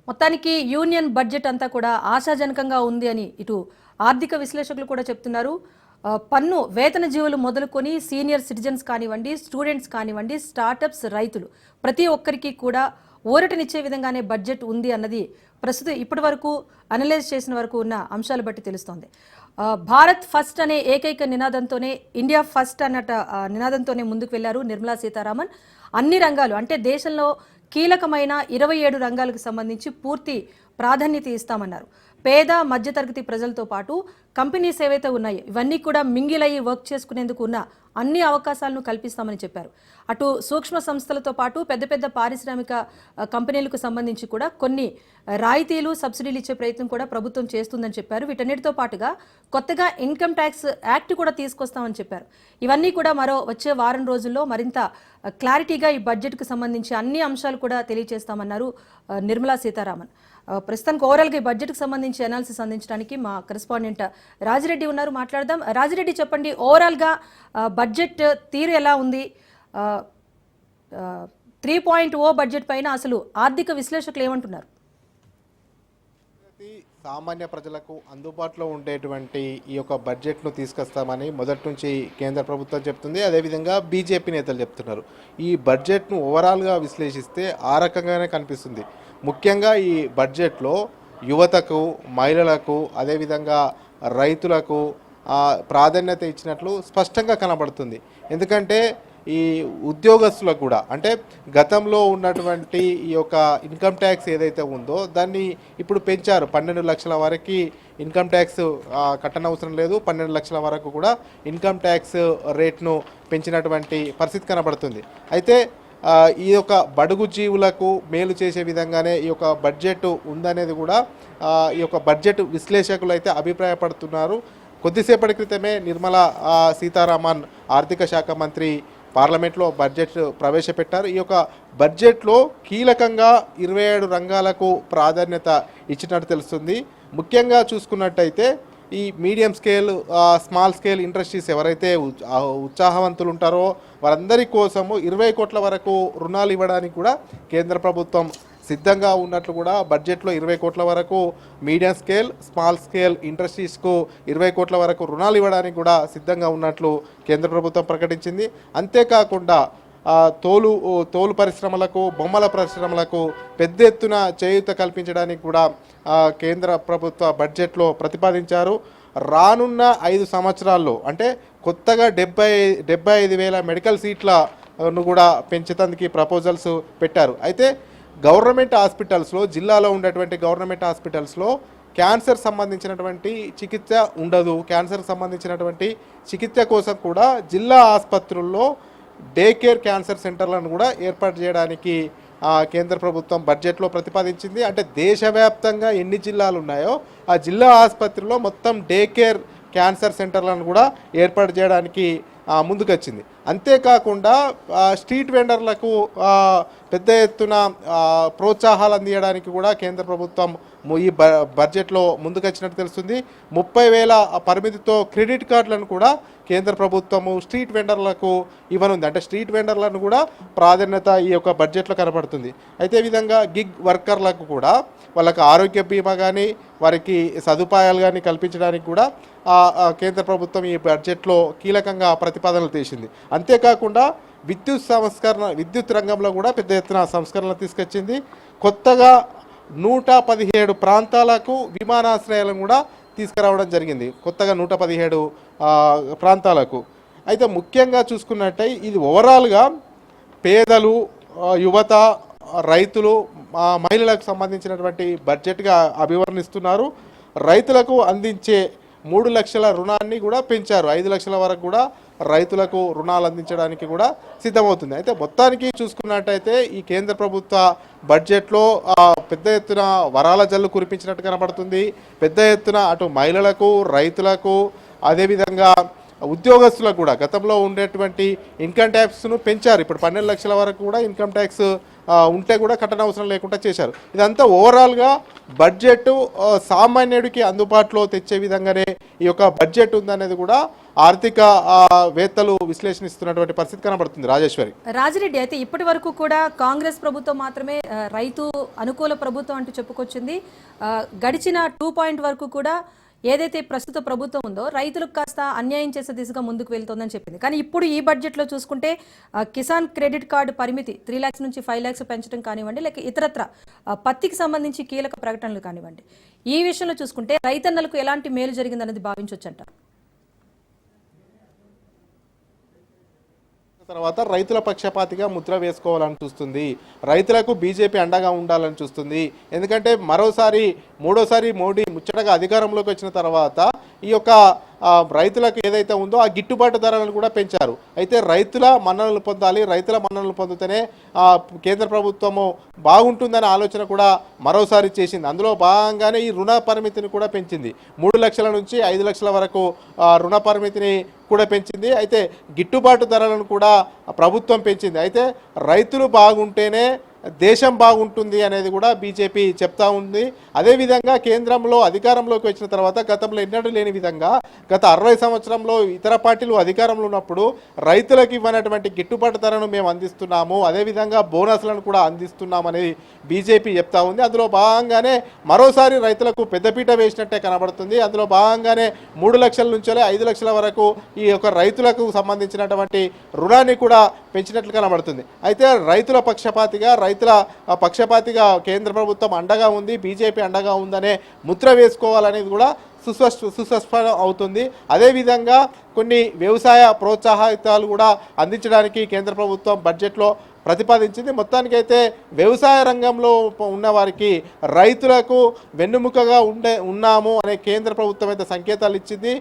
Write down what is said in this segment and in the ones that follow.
మొత్తానికి union budget అంతా కూడా ఆశాజనకంగా ఉంది అని ఇటు ఆర్థిక విశ్లేషకులు కూడా చెప్తున్నారు. పన్ను వేతన జీవులు మొదలుకొని సీనియర్ సిటిజన్స్ కానివ్వండి, స్టూడెంట్స్ కానివ్వండి, స్టార్టప్స్, రైతులు ప్రతి ఒక్కరికి కూడా ఊరటనిచ్చే విధంగానే బడ్జెట్ ఉంది అన్నది ప్రస్తుతం ఇప్పటి వరకు అనలైజ్ చేసిన వరకు ఉన్న అంశాలు బట్టి తెలుస్తోంది. భారత్ ఫస్ట్ అనే ఏకైక నినాదంతోనే, ఇండియా ఫస్ట్ అన్నట నినాదంతోనే ముందుకు వెళ్లారు నిర్మలా సీతారామన్. అన్ని రంగాలు అంటే దేశంలో కీలకమైన 27 రంగాలకు సంబంధించి పూర్తి ప్రాధాన్యత ఇస్తామన్నారు. పేద మధ్యతరగతి ప్రజలతో పాటు కంపెనీస్ ఏవైతే ఉన్నాయో ఇవన్నీ కూడా మింగిలయ్యి వర్క్ చేసుకునేందుకు ఉన్న అన్ని అవకాశాలను కల్పిస్తామని చెప్పారు. అటు సూక్ష్మ సంస్థలతో పాటు పెద్ద పెద్ద పారిశ్రామిక కంపెనీలకు సంబంధించి కూడా కొన్ని రాయితీలు, సబ్సిడీలు ఇచ్చే ప్రయత్నం కూడా ప్రభుత్వం చేస్తుందని చెప్పారు. వీటన్నిటితో పాటుగా కొత్తగా ఇన్కమ్ ట్యాక్స్ యాక్ట్ కూడా తీసుకొస్తామని చెప్పారు. ఇవన్నీ కూడా మరో వచ్చే వారం రోజుల్లో మరింత క్లారిటీగా ఈ బడ్జెట్కు సంబంధించి అన్ని అంశాలు కూడా తెలియజేస్తామన్నారు నిర్మలా సీతారామన్. ప్రస్తుతానికి ఓవరాల్గా ఈ బడ్జెట్కి సంబంధించి అనాలిసిస్ అందించడానికి మా కరెస్పాండెంట్ రాజిరెడ్డి ఉన్నారు, మాట్లాడదాం. రాజిరెడ్డి, చెప్పండి, ఓవరాల్గా బడ్జెట్ తీరు ఎలా ఉంది? 3.0 బడ్జెట్ పైన అసలు ఆర్థిక విశ్లేషకులు ఏమంటున్నారు? సామాన్య ప్రజలకు అందుబాటులో ఉండేటువంటి ఈ యొక్క బడ్జెట్ను తీసుకొస్తామని మొదటి నుంచి కేంద్ర ప్రభుత్వం చెప్తుంది. అదేవిధంగా బీజేపీ నేతలు చెప్తున్నారు. ఈ బడ్జెట్ను ఓవరాల్గా విశ్లేషిస్తే ఆ రకంగానే కనిపిస్తుంది. ముఖ్యంగా ఈ బడ్జెట్లో యువతకు, మహిళలకు, అదేవిధంగా రైతులకు ప్రాధాన్యత ఇచ్చినట్లు స్పష్టంగా కనబడుతుంది. ఎందుకంటే ఈ ఉద్యోగస్తులకు కూడా, అంటే గతంలో ఉన్నటువంటి ఈ యొక్క ఇన్కమ్ ట్యాక్స్ ఏదైతే ఉందో దాన్ని ఇప్పుడు పెంచారు. 12 లక్షల వరకు ఇన్కమ్ ట్యాక్స్ కట్టనవసరం లేదు. 12 లక్షల వరకు కూడా ఇన్కమ్ ట్యాక్స్ రేట్ను పెంచినటువంటి పరిస్థితి కనబడుతుంది. అయితే ఈ యొక్క బడుగు జీవులకు మేలు చేసే విధంగానే ఈ యొక్క బడ్జెట్ ఉందనేది కూడా ఈ యొక్క బడ్జెట్ విశ్లేషకులు అయితే అభిప్రాయపడుతున్నారు. కొద్దిసేపటి క్రితమే నిర్మలా సీతారామన్ ఆర్థిక శాఖ మంత్రి పార్లమెంట్లో బడ్జెట్ ప్రవేశపెట్టారు. ఈ యొక్క బడ్జెట్లో కీలకంగా 27 రంగాలకు ప్రాధాన్యత ఇచ్చినట్టు తెలుస్తుంది. ముఖ్యంగా చూసుకున్నట్టయితే ఈ medium scale, small scale industries ఎవరైతే ఉత్సాహవంతులు ఉంటారో వారందరి కోసము 20 కోట్ల వరకు రుణాలు ఇవ్వడానికి కూడా కేంద్ర ప్రభుత్వం సిద్ధంగా ఉన్నట్లు కూడా బడ్జెట్లో 20 కోట్ల వరకు మీడియం స్కేల్, స్మాల్ స్కేల్ ఇండస్ట్రీస్కు 20 కోట్ల వరకు రుణాలు ఇవ్వడానికి కూడా సిద్ధంగా ఉన్నట్లు కేంద్ర ప్రభుత్వం ప్రకటించింది. అంతేకాకుండా తోలు పరిశ్రమలకు, బొమ్మల పరిశ్రమలకు పెద్ద ఎత్తున చేయూత కల్పించడానికి కూడా కేంద్ర ప్రభుత్వ బడ్జెట్లో ప్రతిపాదించారు. రానున్న 5 సంవత్సరాల్లో అంటే కొత్తగా 75,000 మెడికల్ సీట్లను కూడా పెంచడానికి ప్రపోజల్స్ పెట్టారు. అయితే గవర్నమెంట్ హాస్పిటల్స్లో, జిల్లాలో ఉండేటువంటి గవర్నమెంట్ హాస్పిటల్స్లో క్యాన్సర్ సంబంధించినటువంటి చికిత్స ఉండదు. క్యాన్సర్ సంబంధించినటువంటి చికిత్స కోసం కూడా జిల్లా ఆసుపత్రుల్లో డే కేర్ క్యాన్సర్ సెంటర్లను కూడా ఏర్పాటు చేయడానికి కేంద్ర ప్రభుత్వం బడ్జెట్లో ప్రతిపాదించింది. అంటే దేశవ్యాప్తంగా ఎన్ని జిల్లాలు ఉన్నాయో ఆ జిల్లా ఆసుపత్రిలో మొత్తం డే కేర్ క్యాన్సర్ సెంటర్లను కూడా ఏర్పాటు చేయడానికి ముందుకొచ్చింది. అంతేకాకుండా స్ట్రీట్ వెండర్లకు పెద్ద ఎత్తున ప్రోత్సాహాలు అందించడానికి కూడా కేంద్ర ప్రభుత్వం ఈ బడ్జెట్లో ముందుకొచ్చినట్టు తెలుస్తుంది. 30,000 పరిమితితో క్రెడిట్ కార్డులను కూడా కేంద్ర ప్రభుత్వము స్ట్రీట్ వెండర్లకు ఇవ్వనుంది. అంటే స్ట్రీట్ వెండర్లను కూడా ప్రాధాన్యత ఈ యొక్క బడ్జెట్లో కనబడుతుంది. అయితే ఈ విధంగా గిగ్ వర్కర్లకు కూడా వాళ్ళకి ఆరోగ్య బీమా కానీ, వారికి సదుపాయాలు కానీ కల్పించడానికి కూడా కేంద్ర ప్రభుత్వం ఈ బడ్జెట్లో కీలకంగా ప్రతిపాదనలు చేసింది. అంతేకాకుండా విద్యుత్ రంగంలో కూడా పెద్ద ఎత్తున సంస్కరణలు తీసుకొచ్చింది. కొత్తగా 117 ప్రాంతాలకు విమానాశ్రయాలను కూడా తీసుకురావడం జరిగింది. కొత్తగా 117 ప్రాంతాలకు. అయితే ముఖ్యంగా చూసుకున్నట్టయి ఇది ఓవరాల్గా పేదలు, యువత, రైతులు, మహిళలకు సంబంధించినటువంటి బడ్జెట్గా అభివర్ణిస్తున్నారు. రైతులకు అందించే 3 లక్షల రుణాన్ని కూడా పెంచారు. 5 లక్షల వరకు కూడా రైతులకు రుణాలు అందించడానికి కూడా సిద్ధమవుతుంది. అయితే మొత్తానికి చూసుకున్నట్టయితే ఈ కేంద్ర ప్రభుత్వ బడ్జెట్లో పెద్ద ఎత్తున వరాల జల్లు కురిపించినట్టు కనబడుతుంది. పెద్ద ఎత్తున అటు మహిళలకు, రైతులకు, అదేవిధంగా ఉద్యోగస్తులకు కూడా గతంలో ఉండేటువంటి ఇన్కమ్ ట్యాక్స్ను పెంచారు. ఇప్పుడు 12 లక్షల వరకు కూడా ఇన్కమ్ ట్యాక్స్ ఉంటే కూడా కట్టనవసరం లేకుండా చేశారు. ఇదంతా ఓవరాల్గా బడ్జెట్ సామాన్యుడికి అందుబాటులో తెచ్చే విధంగానే ఈ యొక్క బడ్జెట్ ఉందనేది కూడా ఆర్థిక వేత్తలు విశ్లేషణిస్తున్నటువంటి పరిస్థితి కనబడుతుంది. రాజిరెడ్డి, అయితే ఇప్పటి వరకు కూడా కాంగ్రెస్ ప్రభుత్వం మాత్రమే రైతు అనుకూల ప్రభుత్వం అంటూ చెప్పుకొచ్చింది. గడిచిన 2 పాయింట్ వరకు కూడా ఏదైతే ప్రస్తుత ప్రభుత్వం ఉందో రైతులకు కాస్త అన్యాయం చేసే దిశగా ముందుకు వెళ్తోందని చెప్పింది. కానీ ఇప్పుడు ఈ బడ్జెట్లో చూసుకుంటే కిసాన్ క్రెడిట్ కార్డు పరిమితి 3 lakhs నుంచి 5 lakhs పెంచడం కానివ్వండి, లేక ఇతరత్ర పత్తికి సంబంధించి కీలక ప్రకటనలు కానివ్వండి, ఈ విషయంలో చూసుకుంటే రైతన్నలకు ఎలాంటి మేలు జరిగిందన్నది భావించవచ్చంట. తర్వాత రైతుల పక్షపాతిగా ముద్ర వేసుకోవాలని చూస్తుంది. రైతులకు బీజేపీ అండగా ఉండాలని చూస్తుంది. ఎందుకంటే మూడోసారి మోడీ ముచ్చటగా అధికారంలోకి వచ్చిన తర్వాత ఈ యొక్క రైతులకు ఏదైతే ఉందో ఆ గిట్టుబాటు ధరలను కూడా పెంచారు. అయితే రైతుల మన్ననలు పొందాలి, రైతుల మన్ననలు పొందితేనే కేంద్ర ప్రభుత్వము బాగుంటుందనే ఆలోచన కూడా మరోసారి చేసింది. అందులో భాగంగానే ఈ రుణ పరిమితిని కూడా పెంచింది. 3 లక్షల నుంచి 5 లక్షల వరకు రుణ పరిమితిని కూడా పెంచింది. అయితే గిట్టుబాటు ధరలను కూడా ప్రభుత్వం పెంచింది. అయితే రైతులు బాగుంటేనే దేశం బాగుంటుంది అనేది కూడా బీజేపీ చెప్తా ఉంది. అదేవిధంగా కేంద్రంలో అధికారంలోకి వచ్చిన తర్వాత గతంలో ఎన్నడూ లేని విధంగా గత 60 సంవత్సరంలో ఇతర పార్టీలు అధికారంలో ఉన్నప్పుడు రైతులకు ఇవ్వనటువంటి గిట్టుబాటు ధరను మేము అందిస్తున్నాము, అదేవిధంగా బోనస్లను కూడా అందిస్తున్నాం అనేది బీజేపీ చెప్తా ఉంది. అందులో భాగంగానే మరోసారి రైతులకు పెద్దపీట వేసినట్టే కనబడుతుంది. అందులో భాగంగానే 3 లక్షల నుంచి 5 లక్షల వరకు ఈ యొక్క రైతులకు సంబంధించినటువంటి రుణాన్ని కూడా పెంచినట్లు కనబడుతుంది. అయితే రైతుల పక్షపాతిగా కేంద్ర ప్రభుత్వం అండగా ఉంది, బీజేపీ అండగా ఉందనే ముద్ర వేసుకోవాలనేది కూడా సుస్పష్టం అవుతుంది. అదేవిధంగా కొన్ని వ్యవసాయ ప్రోత్సాహితాలు కూడా అందించడానికి కేంద్ర ప్రభుత్వం బడ్జెట్లో ప్రతిపాదించింది. మొత్తానికైతే వ్యవసాయ రంగంలో ఉన్న వారికి రైతులకు వెన్నుముకగా ఉన్నాము అనే కేంద్ర ప్రభుత్వం అయితే సంకేతాలు ఇచ్చింది.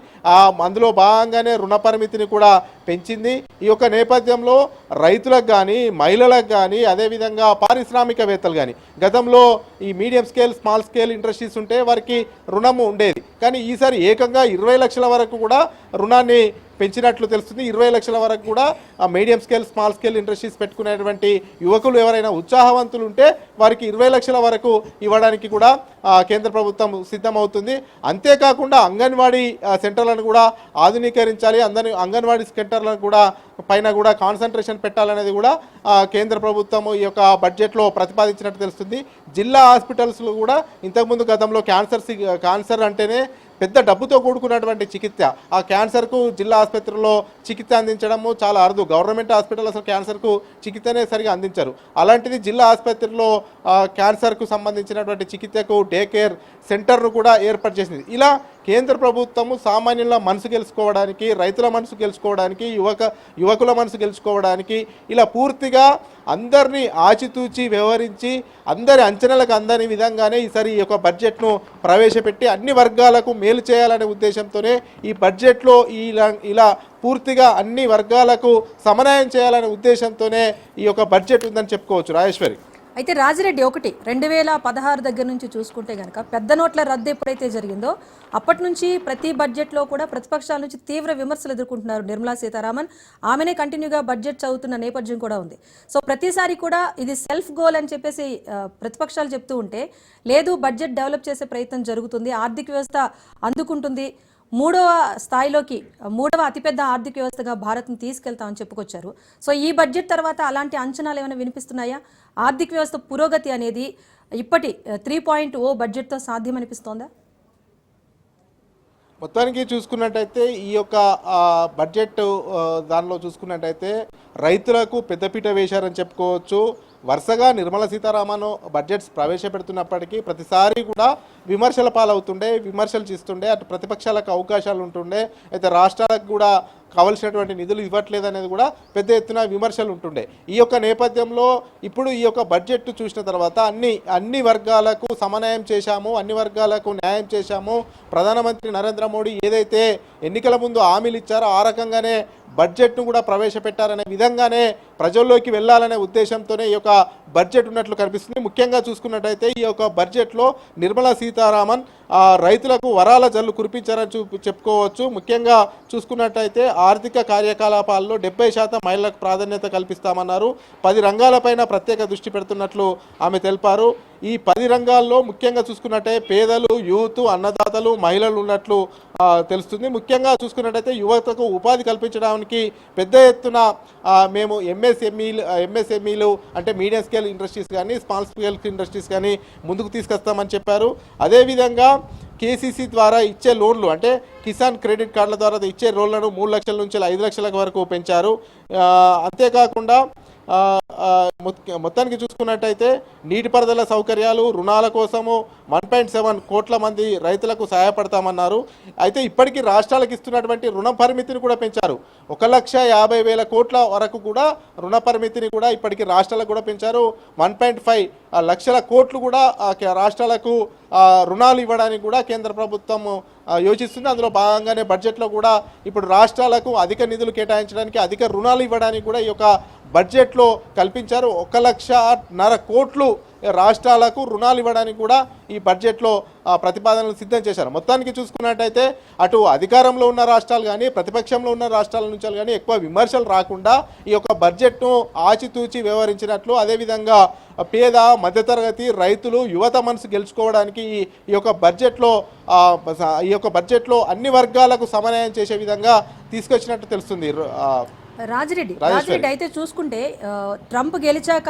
అందులో భాగంగానే రుణ పరిమితిని కూడా పెంచింది. ఈ యొక్క నేపథ్యంలో రైతులకు కానీ, మహిళలకు కానీ, అదేవిధంగా పారిశ్రామికవేత్తలు కానీ, గతంలో ఈ medium scale, small scale industries ఉంటే వారికి రుణము ఉండేది. కానీ ఈసారి ఏకంగా 20 లక్షల వరకు కూడా రుణాన్ని పెంచినట్లు తెలుస్తుంది. 20 లక్షల వరకు కూడా medium scale, small scale industries పెట్టుకునేటువంటి యువకులు ఎవరైనా ఉత్సాహవంతులు ఉంటే వారికి 20 లక్షల వరకు ఇవ్వడానికి కూడా కేంద్ర ప్రభుత్వం సిద్ధమవుతుంది. అంతేకాకుండా అంగన్వాడీ సెంటర్లను కూడా ఆధునీకరించాలి, అంగన్వాడీ సెంటర్లను కూడా పైన కూడా కాన్సన్ట్రేషన్ పెట్టాలనేది కూడా కేంద్ర ప్రభుత్వం ఈ యొక్క బడ్జెట్లో ప్రతిపాదించినట్టు తెలుస్తుంది. జిల్లా హాస్పిటల్స్లో కూడా ఇంతకుముందు గతంలో క్యాన్సర్ అంటేనే పెద్ద డబ్బుతో కూడుకున్నటువంటి చికిత్స, ఆ క్యాన్సర్కు జిల్లా ఆసుపత్రిలో చికిత్స అందించడము చాలా అరుదు. గవర్నమెంట్ హాస్పిటల్ అసలు క్యాన్సర్కు చికిత్సనే సరిగా అందించరు. అలాంటిది జిల్లా ఆసుపత్రిలో క్యాన్సర్కు సంబంధించినటువంటి చికిత్సకు డే కేర్ సెంటర్ను కూడా ఏర్పాటు చేసింది. ఇలా కేంద్ర ప్రభుత్వము సామాన్యుల మనసు గెలుచుకోవడానికి, రైతుల మనసు గెలుచుకోవడానికి, యువకుల మనసు గెలుచుకోవడానికి ఇలా పూర్తిగా అందరినీ ఆచితూచి వ్యవహరించి అందరి అంచనాలకు అందని విధంగానే ఈసారి ఈ యొక్క బడ్జెట్ను ప్రవేశపెట్టి అన్ని వర్గాలకు మేలు చేయాలనే ఉద్దేశంతోనే ఈ బడ్జెట్లో ఇలా పూర్తిగా అన్ని వర్గాలకు సమన్వయం చేయాలనే ఉద్దేశంతోనే ఈ యొక్క బడ్జెట్ ఉందని చెప్పుకోవచ్చు. రాజేశ్వరి, అయితే రాజిరెడ్డి, 2016 దగ్గర నుంచి చూసుకుంటే కనుక పెద్ద నోట్ల రద్దు ఎప్పుడైతే జరిగిందో అప్పటి నుంచి ప్రతి బడ్జెట్లో కూడా ప్రతిపక్షాల నుంచి తీవ్ర విమర్శలు ఎదుర్కొంటున్నారు నిర్మలా సీతారామన్. ఆమెనే కంటిన్యూగా బడ్జెట్ చదువుతున్న నేపథ్యం కూడా ఉంది. సో ప్రతిసారి కూడా ఇది సెల్ఫ్ గోల్ అని చెప్పేసి ప్రతిపక్షాలు చెప్తూ ఉంటే, లేదు బడ్జెట్ డెవలప్ చేసే ప్రయత్నం జరుగుతుంది, ఆర్థిక వ్యవస్థ అందుకుంటుంది, 3వ స్థాయిలోకి 3వ అతిపెద్ద ఆర్థిక వ్యవస్థగా భారత్ను తీసుకెళ్తామని చెప్పుకొచ్చారు. సో ఈ బడ్జెట్ తర్వాత అలాంటి అంచనాలు ఏమైనా వినిపిస్తున్నాయా? ఆర్థిక వ్యవస్థ పురోగతి అనేది ఇప్పటి 3.0 బడ్జెట్తో సాధ్యమనిపిస్తోందా? మొత్తానికి చూసుకున్నట్టయితే ఈ యొక్క బడ్జెట్ దానిలో చూసుకున్నట్టయితే రైతులకు పెద్దపీట వేశారని చెప్పుకోవచ్చు. వరుసగా నిర్మలా సీతారామన్ బడ్జెట్స్ ప్రవేశపెడుతున్నప్పటికీ ప్రతిసారి కూడా విమర్శల పాలవుతుండే, విమర్శలు చేస్తుండే, అటు ప్రతిపక్షాలకు అవకాశాలు ఉంటుండే, అయితే రాష్ట్రాలకు కూడా కావలసినటువంటి నిధులు ఇవ్వట్లేదు అనేది కూడా పెద్ద ఎత్తున విమర్శలు ఉంటుండే. ఈ యొక్క నేపథ్యంలో ఇప్పుడు ఈ యొక్క బడ్జెట్ చూసిన తర్వాత అన్ని వర్గాలకు సమన్వయం చేశాము, అన్ని వర్గాలకు న్యాయం చేశాము. ప్రధానమంత్రి నరేంద్ర మోడీ ఏదైతే ఎన్నికల ముందు హామీలు ఇచ్చారో ఆ రకంగానే బడ్జెట్ను కూడా ప్రవేశపెట్టారనే విధంగానే ప్రజల్లోకి వెళ్ళాలనే ఉద్దేశంతోనే ఈ యొక్క బడ్జెట్ ఉన్నట్లు కనిపిస్తుంది. ముఖ్యంగా చూసుకున్నట్టయితే ఈ యొక్క బడ్జెట్లో నిర్మలా సీతారామన్ రైతులకు వరాల జల్లు కురిపించారని చెప్పుకోవచ్చు. ముఖ్యంగా చూసుకున్నట్టయితే ఆర్థిక కార్యకలాపాల్లో 70% మహిళలకు ప్రాధాన్యత కల్పిస్తామన్నారు. 10 రంగాలపైన ప్రత్యేక దృష్టి పెడుతున్నట్లు ఆమె తెలిపారు. ఈ 10 రంగాల్లో ముఖ్యంగా చూసుకున్నట్టే పేదలు, యూత్, అన్నదాతలు, మహిళలు ఉన్నట్లు తెలుస్తుంది. చూసుకున్నట్టయితే యువతకు ఉపాధి కల్పించడానికి పెద్ద ఎత్తున మేము ఎంఎస్ఎంఈలు అంటే మీడియం స్కేల్ ఇండస్ట్రీస్ కానీ స్మాల్ స్కేల్ ఇండస్ట్రీస్ కానీ ముందుకు తీసుకొస్తామని చెప్పారు. అదేవిధంగా కేసీసీ ద్వారా ఇచ్చే లోన్లు అంటే కిసాన్ క్రెడిట్ కార్డుల ద్వారా ఇచ్చే లోన్లను 3 లక్షల నుంచి 5 లక్షల వరకు పెంచారు. అంతేకాకుండా మొత్తానికి చూసుకున్నట్టయితే నీటిపారుదల సౌకర్యాలు, రుణాల కోసము 1.7 కోట్ల మంది రైతులకు సహాయపడతామన్నారు. అయితే ఇప్పటికీ రాష్ట్రాలకు ఇస్తున్నటువంటి రుణ పరిమితిని కూడా పెంచారు. 1,50,000 కోట్ల వరకు కూడా రుణ పరిమితిని కూడా ఇప్పటికీ రాష్ట్రాలకు కూడా పెంచారు. 1.5 లక్షల కోట్లు కూడా రాష్ట్రాలకు రుణాలు ఇవ్వడానికి కూడా కేంద్ర ప్రభుత్వం యోచిస్తుంది. అందులో భాగంగానే బడ్జెట్లో కూడా ఇప్పుడు రాష్ట్రాలకు అధిక నిధులు కేటాయించడానికి, అధిక రుణాలు ఇవ్వడానికి కూడా ఈ యొక్క బడ్జెట్లో కల్పించారు. 1,50,000 కోట్లు రాష్ట్రాలకు రుణాలు ఇవ్వడానికి కూడా ఈ బడ్జెట్లో ప్రతిపాదనలు సిద్ధం చేశారు. మొత్తానికి చూసుకున్నట్టయితే అటు అధికారంలో ఉన్న రాష్ట్రాలు కానీ ప్రతిపక్షంలో ఉన్న రాష్ట్రాల నుంచి కానీ ఎక్కువ విమర్శలు రాకుండా ఈ యొక్క బడ్జెట్ను ఆచితూచి వ్యవహరించినట్లు, అదేవిధంగా పేద, మధ్యతరగతి, రైతులు, యువత మనసు గెలుచుకోవడానికి ఈ యొక్క బడ్జెట్లో అన్ని వర్గాలకు సమన్వయం చేసే విధంగా తీసుకొచ్చినట్టు తెలుస్తుంది. రాజిరెడ్డి అయితే చూసుకుంటే ట్రంప్ గెలిచాక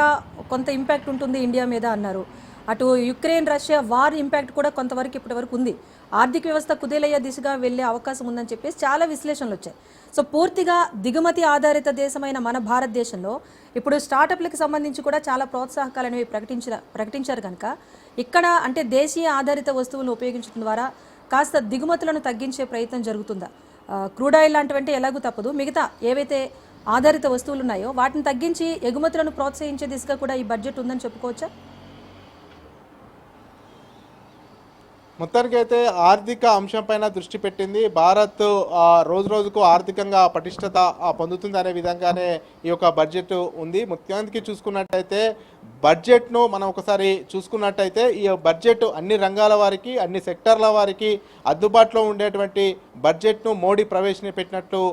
కొంత ఇంపాక్ట్ ఉంటుంది ఇండియా మీద అన్నారు. అటు యుక్రెయిన్ రష్యా వార్ ఇంపాక్ట్ కూడా కొంతవరకు ఇప్పటివరకు ఉంది. ఆర్థిక వ్యవస్థ కుదేలయ్యే దిశగా వెళ్ళే అవకాశం ఉందని చెప్పేసి చాలా విశ్లేషణలు వచ్చాయి. సో పూర్తిగా దిగుమతి ఆధారిత దేశమైన మన భారతదేశంలో ఇప్పుడు స్టార్టప్లకు సంబంధించి కూడా చాలా ప్రోత్సాహకాలు అనేవి ప్రకటించారు కనుక ఇక్కడ అంటే దేశీయ ఆధారిత వస్తువులను ఉపయోగించడం ద్వారా కాస్త దిగుమతులను తగ్గించే ప్రయత్నం జరుగుతుందా? క్రూడ్ ఆయిల్ లాంటివంటే ఎలాగూ తప్పదు, మిగతా ఏవైతే ఆధారిత వస్తువులు ఉన్నాయో వాటిని తగ్గించి ఎగుమతులను ప్రోత్సహించే దిశగా కూడా ఈ బడ్జెట్ ఉందని చెప్పుకోవచ్చా? మొత్తానికి అయితే ఆర్థిక అంశంపైన దృష్టి పెట్టింది. భారత్ రోజు రోజుకు ఆర్థికంగా పటిష్టత పొందుతుంది అనే విధంగానే ఈ యొక్క బడ్జెట్ ఉంది. ముఖ్యానికి చూసుకున్నట్టయితే బడ్జెట్ను మనం ఒకసారి చూసుకున్నట్టయితే ఈ బడ్జెట్ అన్ని రంగాల వారికి, అన్ని సెక్టార్ల వారికి అందుబాటులో ఉండేటువంటి బడ్జెట్ను మోడీ ప్రవేశపెట్టినట్టు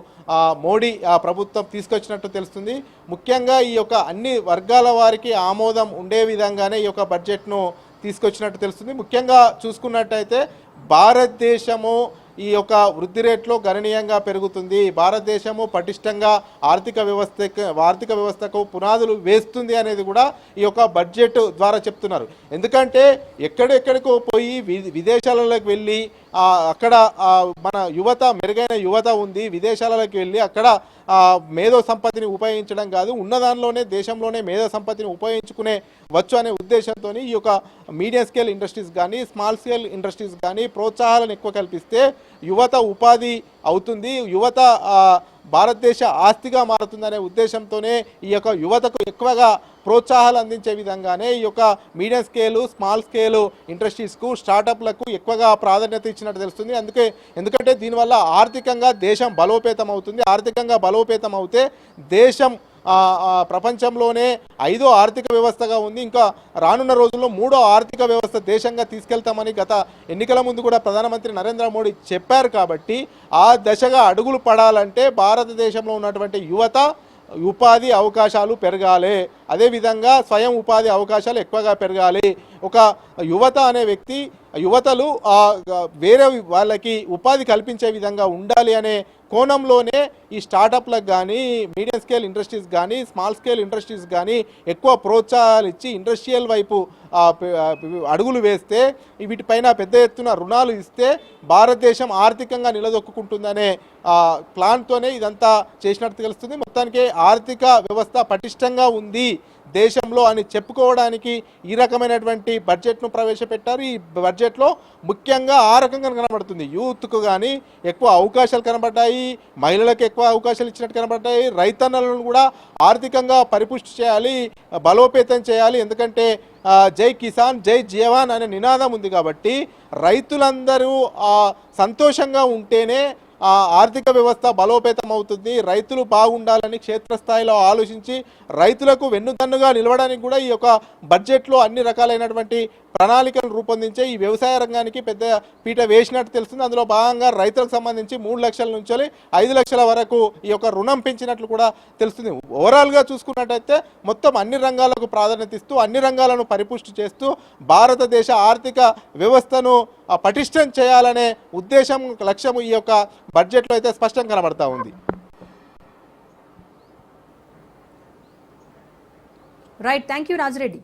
మోడీ ప్రభుత్వం తీసుకొచ్చినట్టు తెలుస్తుంది. ముఖ్యంగా ఈ యొక్క అన్ని వర్గాల వారికి ఆమోదం ఉండే విధంగానే ఈ యొక్క బడ్జెట్ను తీసుకొచ్చినట్టు తెలుస్తుంది. ముఖ్యంగా చూసుకున్నట్టయితే భారతదేశము ఈ యొక్క వృద్ధి రేట్లో గణనీయంగా పెరుగుతుంది, భారతదేశము పటిష్టంగా ఆర్థిక వ్యవస్థకు పునాదులు వేస్తుంది అనేది కూడా ఈ యొక్క బడ్జెట్ ద్వారా చెప్తున్నారు. ఎందుకంటే ఎక్కడెక్కడికో పోయి విదేశాలలోకి వెళ్ళి అక్కడ మన యువత, మెరుగైన యువత ఉంది, విదేశాలలోకి వెళ్ళి అక్కడ మేధో సంపత్తిని ఉపయోగించడం కాదు, ఉన్నదానిలోనే దేశంలోనే మేధో సంపత్తిని ఉపయోగించుకునే వచ్చు అనే ఉద్దేశంతో ఈ యొక్క మీడియం స్కేల్ ఇండస్ట్రీస్ కానీ స్మాల్ స్కేల్ ఇండస్ట్రీస్ కానీ ప్రోత్సాహాలను ఎక్కువ కల్పిస్తే యువత ఉపాధి అవుతుంది, యువత భారతదేశ ఆస్తిగా మారుతుందనే ఉద్దేశంతోనే ఈ యొక్క యువతకు ఎక్కువగా ప్రోత్సాహాలు అందించే విధంగానే ఈ యొక్క మీడియం స్కేలు, స్మాల్ స్కేలు ఇండస్ట్రీస్కు, స్టార్టప్లకు ఎక్కువగా ప్రాధాన్యత ఇచ్చినట్టు తెలుస్తుంది. ఎందుకంటే దీనివల్ల ఆర్థికంగా దేశం బలోపేతం అవుతుంది. ఆర్థికంగా బలోపేతం అవుతే దేశం ప్రపంచంలోనే 5వ ఆర్థిక వ్యవస్థగా ఉంది. ఇంకా రానున్న రోజుల్లో 3వ ఆర్థిక వ్యవస్థ దేశంగా తీసుకెళ్తామని గత ఎన్నికల ముందు కూడా ప్రధానమంత్రి నరేంద్ర మోడీ చెప్పారు. కాబట్టి ఆ దశగా అడుగులు పడాలంటే భారతదేశంలో ఉన్నటువంటి యువత ఉపాధి అవకాశాలు పెరగాలి, అదేవిధంగా స్వయం ఉపాధి అవకాశాలు ఎక్కువగా పెరగాలి. ఒక యువత అనే వ్యక్తి, యువతలు వేరే వాళ్ళకి ఉపాధి కల్పించే విధంగా ఉండాలి అనే కోణంలోనే ఈ స్టార్టప్లకు కానీ, మీడియం స్కేల్ ఇండస్ట్రీస్ కానీ, స్మాల్ స్కేల్ ఇండస్ట్రీస్ కానీ ఎక్కువ ప్రోత్సాహాలు ఇచ్చి ఇండస్ట్రియల్ వైపు అడుగులు వేస్తే, వీటిపైన పెద్ద ఎత్తున రుణాలు ఇస్తే భారతదేశం ఆర్థికంగా నిలదొక్కుంటుందనే ప్లాన్తోనే ఇదంతా చేసినట్టు తెలుస్తుంది. మొత్తానికి ఆర్థిక వ్యవస్థ పటిష్టంగా ఉంది దేశంలో అని చెప్పుకోవడానికి ఈ రకమైనటువంటి బడ్జెట్ను ప్రవేశపెట్టారు. ఈ బడ్జెట్లో ముఖ్యంగా ఆ రకంగా కనబడుతుంది. యూత్కు కానీ ఎక్కువ అవకాశాలు కనబడ్డాయి, మహిళలకు ఎక్కువ అవకాశాలు ఇచ్చినట్టు కనబడ్డాయి, రైతన్నలను కూడా ఆర్థికంగా పరిపుష్టి చేయాలి, బలోపేతం చేయాలి. ఎందుకంటే జై కిసాన్ జై జవాన్ అనే నినాదం ఉంది కాబట్టి రైతులందరూ సంతోషంగా ఉంటేనే ఆర్థిక వ్యవస్థ బలోపేతం అవుతుంది, రైతులు బాగుండాలని క్షేత్రస్థాయిలో ఆలోచించి రైతులకు వెన్నుదన్నుగా నిలవడానికి కూడా ఈ యొక్క బడ్జెట్లో అన్ని రకాలైనటువంటి ప్రణాళికలు రూపొందించే ఈ వ్యవసాయ రంగానికి పెద్ద పీట వేసినట్టు తెలుస్తుంది. అందులో భాగంగా రైతులకు సంబంధించి 3 లక్షల నుంచి 5 లక్షల వరకు ఈ యొక్క రుణం పెంచినట్లు కూడా తెలుస్తుంది. ఓవరాల్గా చూసుకున్నట్టయితే మొత్తం అన్ని రంగాలకు ప్రాధాన్యత ఇస్తూ అన్ని రంగాలను పరిపుష్టి చేస్తూ భారతదేశ ఆర్థిక వ్యవస్థను పటిష్టం చేయాలనే ఉద్దేశం లక్ష్యం ఈ యొక్క బడ్జెట్లో అయితే స్పష్టంగా కనబడతా ఉంది. Right, thank you Rajireddy.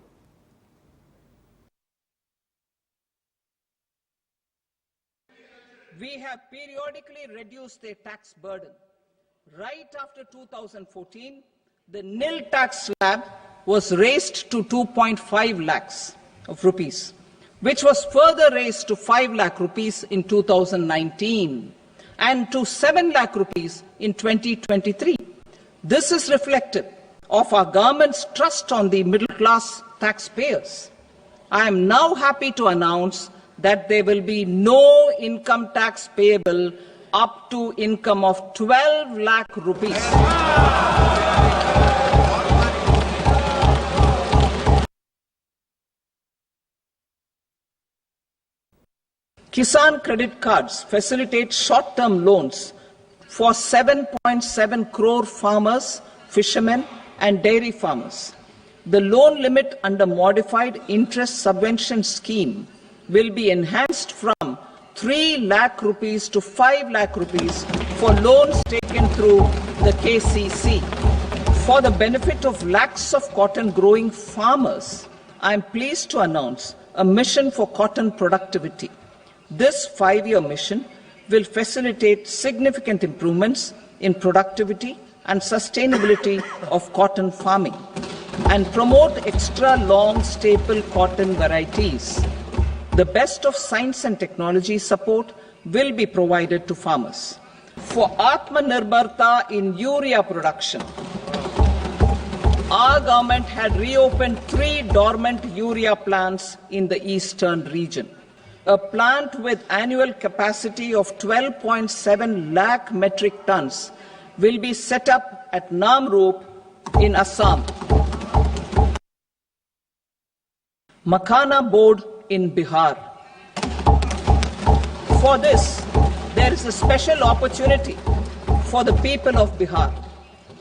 We have periodically reduced their tax burden. Right after 2014, the nil tax slab was raised to 2.5 lakhs of rupees, which was further raised to 5 lakh rupees in 2019 and to 7 lakh rupees in 2023. This is reflective of our government's trust on the middle class taxpayers. I am now happy to announce that there will be no income tax payable up to income of 12 lakh rupees. Kisan credit cards facilitate short-term loans for 7.7 crore farmers, fishermen and dairy farmers. The loan limit under modified interest subvention scheme will be enhanced from 3 lakh rupees to 5 lakh rupees for loans taken through the KCC. For the benefit of lakhs of cotton growing farmers, I am pleased to announce a mission for cotton productivity. This 5-year mission will facilitate significant improvements in productivity and sustainability of cotton farming and promote extra long staple cotton varieties. The best of science and technology support will be provided to farmers. For Atmanirbharta in urea production, our government had reopened 3 dormant urea plants in the eastern region. A plant with annual capacity of 12.7 lakh metric tons will be set up at Namrup in Assam. Makhana board in Bihar. For this, there is a special opportunity for the people of Bihar.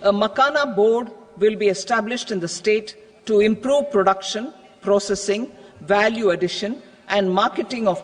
A Makhana board will be established in the state to improve production, processing, value addition and marketing of